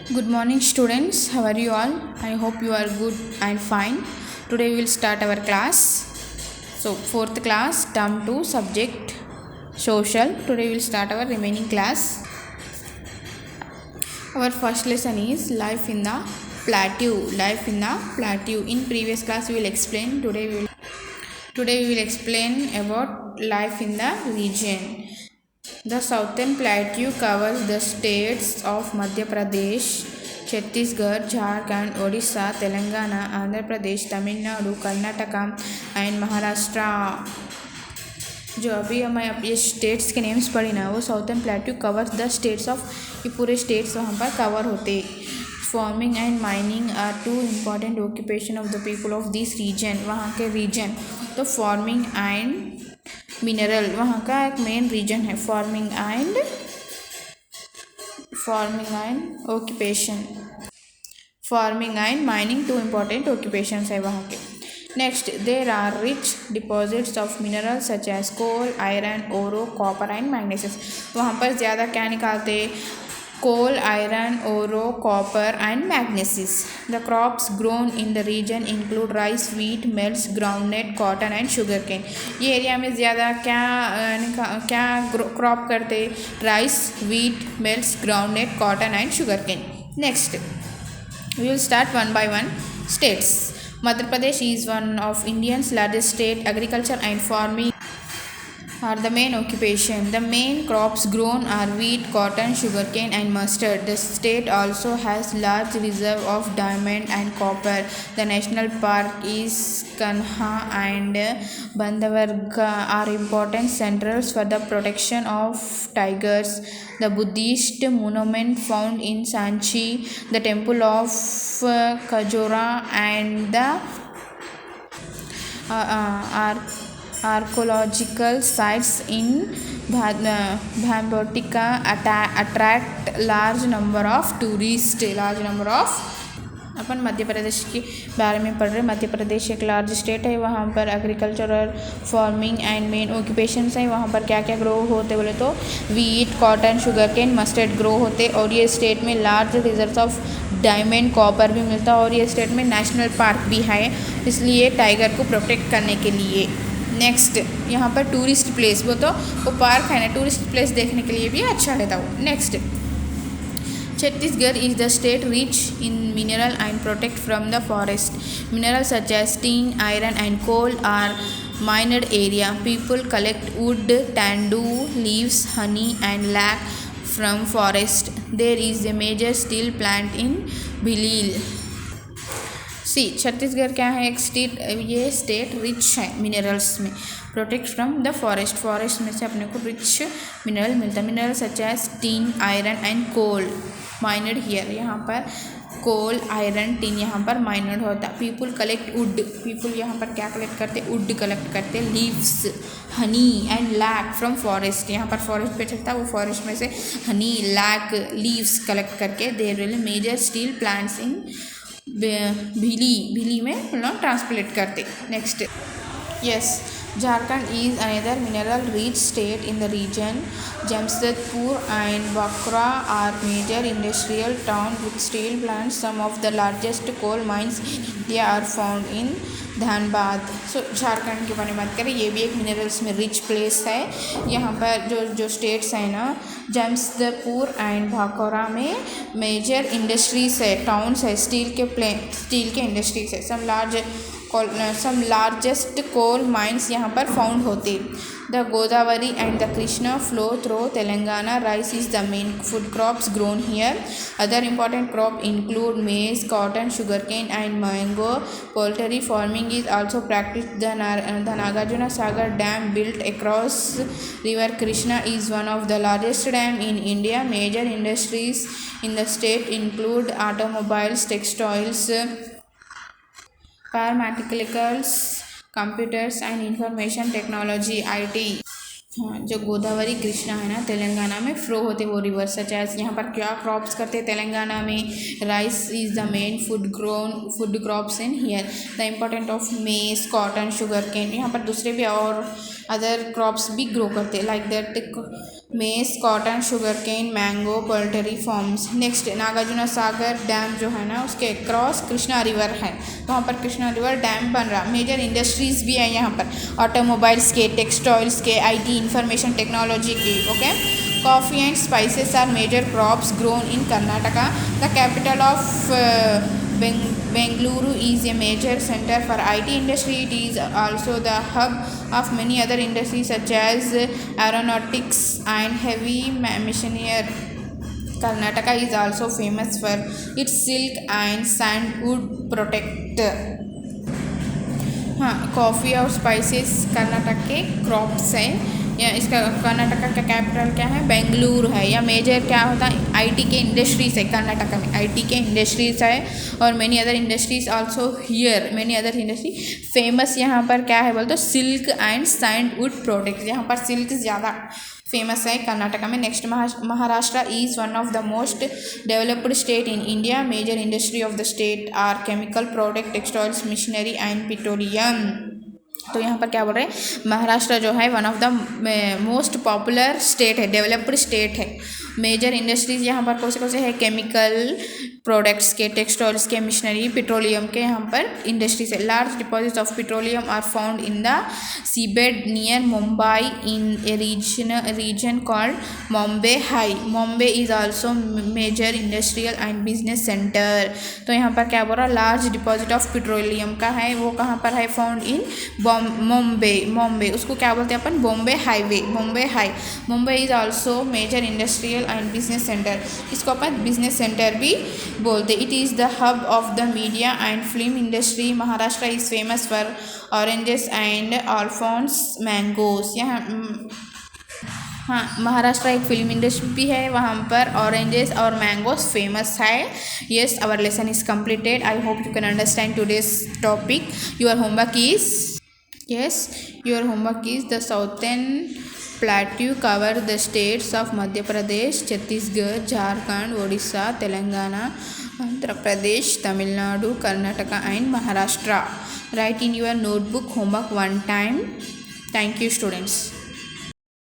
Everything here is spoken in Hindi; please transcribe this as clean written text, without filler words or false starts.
Good morning, students. How are you all? I hope you are good and fine. Today we will start our class. So, fourth class, term 2, subject social. Today we will start our remaining class. Our first lesson is life in the plateau. Life in the plateau. In previous class we will explain. Today we will explain about life in the region. The southern plateau covers the states of Madhya Pradesh, Chhattisgarh, Jharkhand, Odisha, Telangana, Andhra Pradesh, Tamil Nadu, Karnataka and Maharashtra. जो अभी हमें ये स्टेट्स के नेम्स पढ़ी ना वो southern plateau covers the states of ये पूरे स्टेट्स वहाँ पर कवर होते farming and mining are two important occupation of the people of this region वहाँ के रीजन तो फार्मिंग एंड मिनरल वहाँ का एक मेन रीजन है farming and mining two important occupations है वहाँ के next there are rich deposits of minerals such as coal iron ore copper and magnesium वहाँ पर ज़्यादा क्या निकालते coal, iron, oro, copper and magnesium. The crops grown in the region include rice, wheat, mills, groundnut, cotton and sugarcane. ये एरिया में ज़्यादा क्या क्रॉप करते rice wheat, mills, groundnut, cotton and sugarcane. Next, we will start one by one. States. Madhya Pradesh is one of India's largest state. Agriculture and farming are the main occupation. The main crops grown are wheat, cotton, sugarcane and mustard. The state also has large reserve of diamond and copper. The national park is Kanha and Bandhavarga are important centers for the protection of tigers. The Buddhist monument found in Sanchi, the temple of Kajora and the archaeological sites in Bhambotica attract large number of tourists. अपन मध्य प्रदेश के बारे में पढ़ रहे मध्य प्रदेश एक लार्ज स्टेट है वहाँ पर एग्रीकल्चर और फार्मिंग एंड मेन ऑक्यूपेशंस हैं वहाँ पर क्या क्या ग्रो होते बोले तो wheat cotton sugarcane mustard grow होते और ये स्टेट में large reserves of diamond copper भी मिलता और ये स्टेट में नेशनल पार्क भी है इसलिए टाइगर को प्रोटेक्ट करने के लिए नेक्स्ट यहाँ पर टूरिस्ट प्लेस वो पार्क है ना टूरिस्ट प्लेस देखने के लिए भी अच्छा रहता वो next Chhattisgarh is the state rich in mineral and protect from the forest. Minerals such as tin, iron and coal are mined area. People collect wood, tandu, leaves, honey and lac from forest. There is a major steel plant in Bhilil. Chhattisgarh क्या है एक स्टेट ये स्टेट रिच है मिनरल्स में प्रोटेक्ट फ्रॉम द फॉरेस्ट में से अपने को रिच मिनरल मिलता है mineral such as tin iron and coal mined here यहाँ पर कोल आयरन टीन यहाँ पर माइनड होता पीपल कलेक्ट वुड पीपल यहाँ पर क्या कलेक्ट करते वुड कलेक्ट करते leaves honey and lac from forest यहाँ पर फॉरेस्ट पे चलता वो फॉरेस्ट में से हनी लैक लीव्स कलेक्ट करके there will major steel plants in Bhilai में ट्रांसप्लेट करते next yes Jharkhand is another mineral rich state in the region Jamshedpur and Bokaro are major industrial town with steel plants some of the largest coal mines in India are found in Dhanbad Jharkhand के बारे में बात करें ये भी एक मिनरल्स में रिच प्लेस है यहाँ पर जो स्टेट्स हैं ना जमशेदपुर एंड भाकोरा में मेजर इंडस्ट्रीज है टाउन्स है स्टील के इंडस्ट्रीज है some largest coal mines यहाँ पर फाउंड होते The Godavari and the Krishna flow through Telangana. Rice is the main food crops grown here. Other important crops include maize, cotton, sugarcane and mango. Poultry farming is also practiced. The Nagarjuna Sagar Dam built across river Krishna is one of the largest dam in India. Major industries in the state include automobiles, textiles, pharmaceuticals, computers and information technology IT. हाँ, जो गोदावरी कृष्णा है ना तेलंगाना में फ्लो होते वो रिवर सच एज यहाँ पर क्या क्रॉप्स करते हैं तेलंगाना में, rice is the main food crops in here, the important of maize cotton sugar cane, यहाँ पर दूसरे भी और अदर क्रॉप्स भी ग्रो करते हैं like that maize cotton sugar cane mango poultry farms. Next Nagarjuna Sagar dam जो है ना उसके क्रॉस कृष्णा रिवर है, वहाँ पर कृष्णा रिवर डैम बन रहा, मेजर इंडस्ट्रीज़ भी है यहाँ पर ऑटोमोबाइल्स के, टेक्सटाइल्स के, आईटी इंफॉर्मेशन टेक्नोलॉजी की। Okay, coffee and spices are major crops grown in Karnataka, the capital of Bengaluru is a major center for IT industry. It is also the hub of many other industries such as aeronautics and heavy machinery. Karnataka is also famous for its silk and sandalwood product. हाँ, कॉफ़ी और स्पाइसेस कर्नाटक के क्रॉप्स हैं। या इसका कर्नाटका का कैपिटल क्या है, बेंगलुरु है। या मेजर क्या होता है, आईटी के इंडस्ट्रीज़ है कर्नाटका में, आईटी के इंडस्ट्रीज़ है और many other industries also here, many other industry famous यहाँ पर क्या है बोल तो सिल्क एंड सैंडलवुड प्रोडक्ट्स, यहाँ पर सिल्क ज़्यादा फेमस है कर्नाटका में। Next Maharashtra is one of the most developed state in India, major industry of the state are chemical product, textiles, machinery and petroleum. तो यहाँ पर क्या बोल रहे हैं, महाराष्ट्र जो है one of the most popular state है, डेवलप्ड स्टेट है। मेजर इंडस्ट्रीज यहाँ पर कौन से है, केमिकल प्रोडक्ट्स के, टेक्सटाइल्स के, मशीनरी, पेट्रोलियम के यहाँ पर इंडस्ट्रीज है। Large deposits of petroleum are found in the seabed near Mumbai in a region called Bombay High. Bombay is also major industrial and business centre. तो यहाँ पर क्या बोल रहा, लार्ज डिपॉजिट ऑफ पेट्रोलियम का है, वो कहाँ पर है, फाउंड इन मुंबई, उसको क्या बोलते हैं अपन, Bombay highway, Bombay high. Mumbai is also major industrial and business centre, इसको अपन बिजनेस सेंटर भी बोलते। It is the hub of the media and film industry. Maharashtra is famous for oranges and Alphonso mangoes. यहाँ हाँ, महाराष्ट्र एक फिल्म इंडस्ट्री भी है, वहाँ पर ऑरेंजेस और मैंगोज फेमस है। Yes, our lesson is completed. I hope you can understand today's topic. Your homework is the southern plateau cover the states of Madhya Pradesh, Chhattisgarh, Jharkhand, Odisha, Telangana, Andhra Pradesh, Tamil Nadu, Karnataka and Maharashtra. Write in your notebook homework one time. Thank you, students.